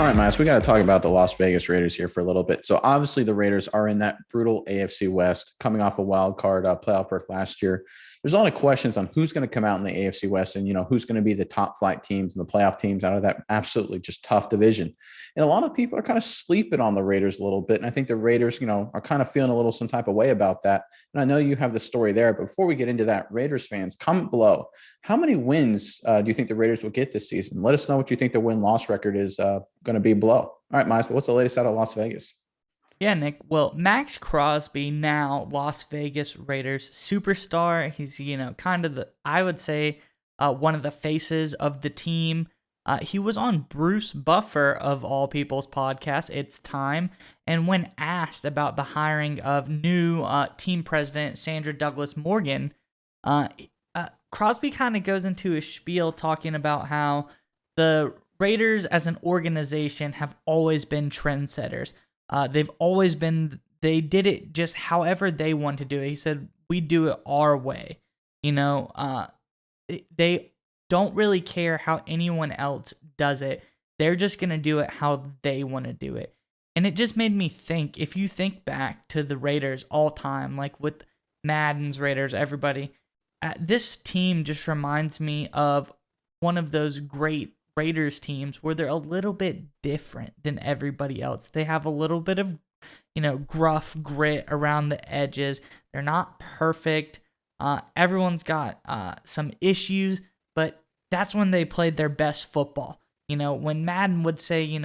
All right, Miles, we got to talk about the Las Vegas Raiders here for a little bit. So obviously the Raiders are in that brutal AFC West coming off a wild card playoff berth last year. There's a lot of questions on who's going to come out in the AFC West and, who's going to be the top flight teams and the playoff teams out of that absolutely just tough division. And a lot of people are kind of sleeping on the Raiders a little bit. And I think the Raiders, are kind of feeling a little some type of way about that. And I know you have the story there, but before we get into that, Raiders fans, comment below. How many wins do you think the Raiders will get this season? Let us know what you think the win-loss record is going to be below. All right, Miles, what's the latest out of Las Vegas? Yeah, Nick. Well, Maxx Crosby, now Las Vegas Raiders superstar. He's, kind of I would say, one of the faces of the team. He was on Bruce Buffer, of all people's podcasts, It's Time. And when asked about the hiring of new team president Sandra Douglas Morgan, Crosby kind of goes into a spiel talking about how the Raiders as an organization have always been trendsetters. They did it just however they want to do it. He said, we do it our way. They don't really care how anyone else does it. They're just going to do it how they want to do it. And it just made me think, if you think back to the Raiders all time, like with Madden's Raiders, everybody, this team just reminds me of one of those great Raiders teams where they're a little bit different than everybody else. They have a little bit of, gruff grit around the edges. They're not perfect. Everyone's got some issues, but that's when they played their best football. When Madden would say,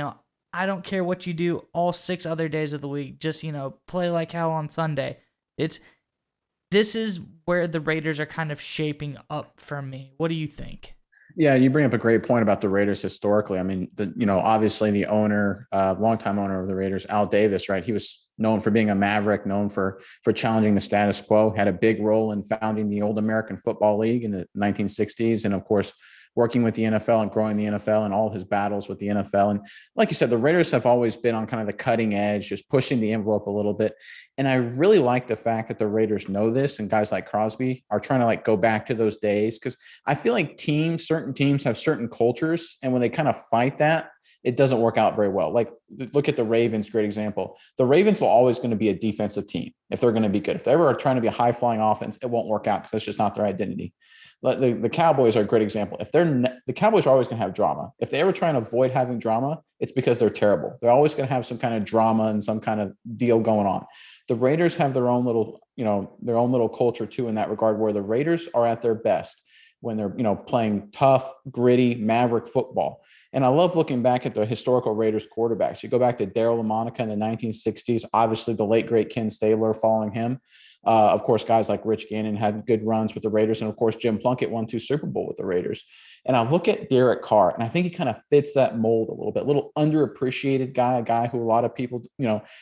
I don't care what you do all 6 other days of the week, just, play like hell on Sunday. This is where the Raiders are kind of shaping up for me. What do you think? Yeah, you bring up a great point about the Raiders historically. I mean, obviously the owner, longtime owner of the Raiders, Al Davis, right? He was known for being a maverick, known for challenging the status quo, had a big role in founding the old American Football League in the 1960s. And of course, working with the NFL and growing the NFL and all his battles with the NFL. And like you said, the Raiders have always been on kind of the cutting edge, just pushing the envelope a little bit. And I really like the fact that the Raiders know this and guys like Crosby are trying to go back to those days. Cause I feel like certain teams have certain cultures. And when they kind of fight that, it doesn't work out very well. Like look at the Ravens, great example. The Ravens will always going to be a defensive team if they're going to be good. If they were trying to be a high flying offense, it won't work out because that's just not their identity. The Cowboys are a great example. If the Cowboys are always going to have drama. If they ever try and avoid having drama, it's because they're terrible. They're always going to have some kind of drama and some kind of deal going on. The Raiders have their own little culture too in that regard, where the Raiders are at their best when they're, playing tough, gritty, maverick football. And I love looking back at the historical Raiders quarterbacks. You go back to Darryl LaMonica in the 1960s, obviously the late, great Ken Stabler following him. Of course, guys like Rich Gannon had good runs with the Raiders. And of course, Jim Plunkett won 2 Super Bowl with the Raiders. And I look at Derek Carr, and I think he kind of fits that mold a little bit, a little underappreciated guy, a guy who a lot of people,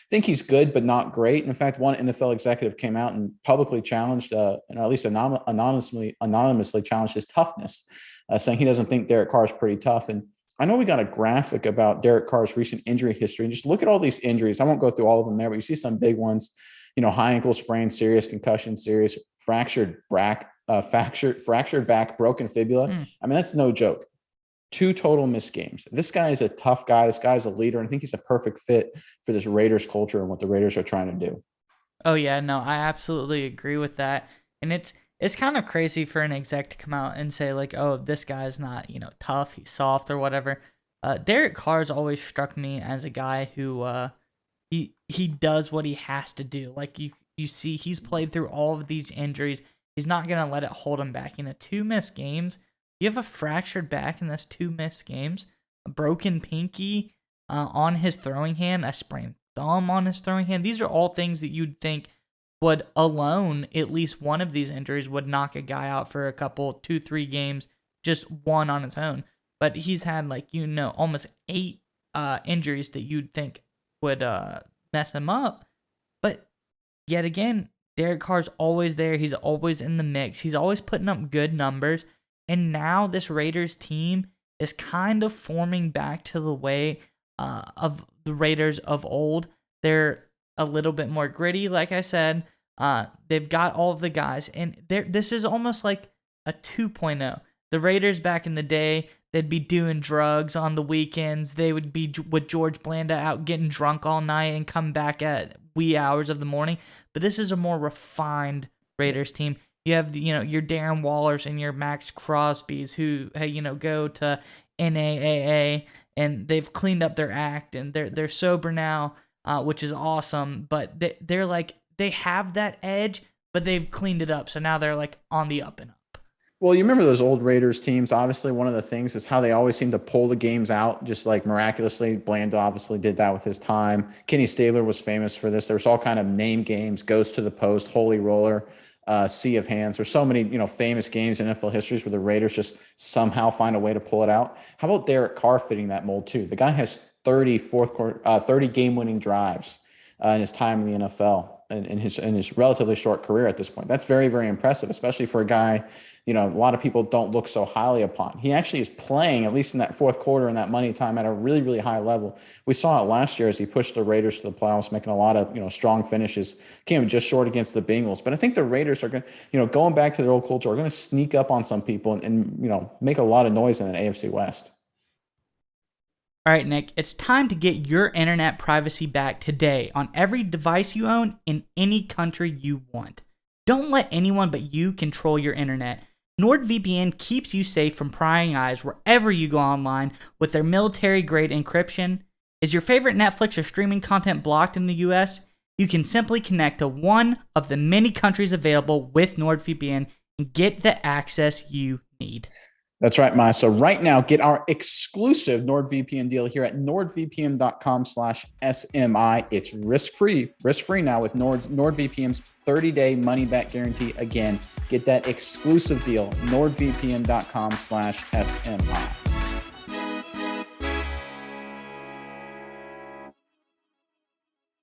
think he's good, but not great. And in fact, one NFL executive came out and publicly challenged, or at least anonymously challenged his toughness, saying he doesn't think Derek Carr is pretty tough. And I know we got a graphic about Derek Carr's recent injury history. And just look at all these injuries. I won't go through all of them there, but you see some big ones. High ankle sprain, serious concussion, serious fractured back, broken fibula. I mean, that's no joke. 2 total missed games. This guy is a tough guy. This guy's a leader. And I think he's a perfect fit for this Raiders culture and what the Raiders are trying to do. Oh yeah, no, I absolutely agree with that. And it's kind of crazy for an exec to come out and say like, oh, this guy's not, tough, he's soft or whatever. Derek Carr's always struck me as a guy who he does what he has to do. Like you see, he's played through all of these injuries. He's not gonna let it hold him back. 2 missed games. You have a fractured back, and that's 2 missed games. A broken pinky on his throwing hand, a sprained thumb on his throwing hand. These are all things that you'd think would alone, at least one of these injuries would knock a guy out for a couple, 2-3 games, just one on its own. But he's had almost 8 injuries that you'd think would mess him up. But yet again, Derek Carr's always there. He's always in the mix. He's always putting up good numbers. And now this Raiders team is kind of forming back to the way of the Raiders of old. They're a little bit more gritty, like I said. They've got all of the guys. And this is almost like a 2.0. The Raiders back in the day, They'd be doing drugs on the weekends. They would be with George Blanda out getting drunk all night and come back at wee hours of the morning. But this is a more refined Raiders team. You have, your Darren Wallers and your Maxx Crosbys who, hey, go to NAAA, and they've cleaned up their act, and they're sober now, which is awesome. But they're like, they have that edge, but they've cleaned it up. So now they're like on the up and up. Well, you remember those old Raiders teams. Obviously, one of the things is how they always seem to pull the games out, just like miraculously. Blanda obviously did that with his time. Kenny Stabler was famous for this. There's all kind of name games, goes to the post, holy roller, sea of hands. There's so many, famous games in NFL histories where the Raiders just somehow find a way to pull it out. How about Derek Carr fitting that mold too? The guy has 30 game-winning drives in his time in the NFL and in his relatively short career at this point. That's very, very impressive, especially for a guy, a lot of people don't look so highly upon. He actually is playing, at least in that fourth quarter and that money time, at a really, really high level. We saw it last year as he pushed the Raiders to the playoffs, making a lot of, strong finishes. Came just short against the Bengals. But I think the Raiders are going to, going back to their old culture, are going to sneak up on some people and make a lot of noise in the AFC West. All right, Nick, it's time to get your internet privacy back today on every device you own in any country you want. Don't let anyone but you control your internet. NordVPN keeps you safe from prying eyes wherever you go online with their military-grade encryption. Is your favorite Netflix or streaming content blocked in the US? You can simply connect to one of the many countries available with NordVPN and get the access you need. That's right, Maya. So right now, get our exclusive NordVPN deal here at nordvpn.com/SMI. It's risk-free now with NordVPN's 30-day money-back guarantee. Again, get that exclusive deal, nordvpn.com/SMI.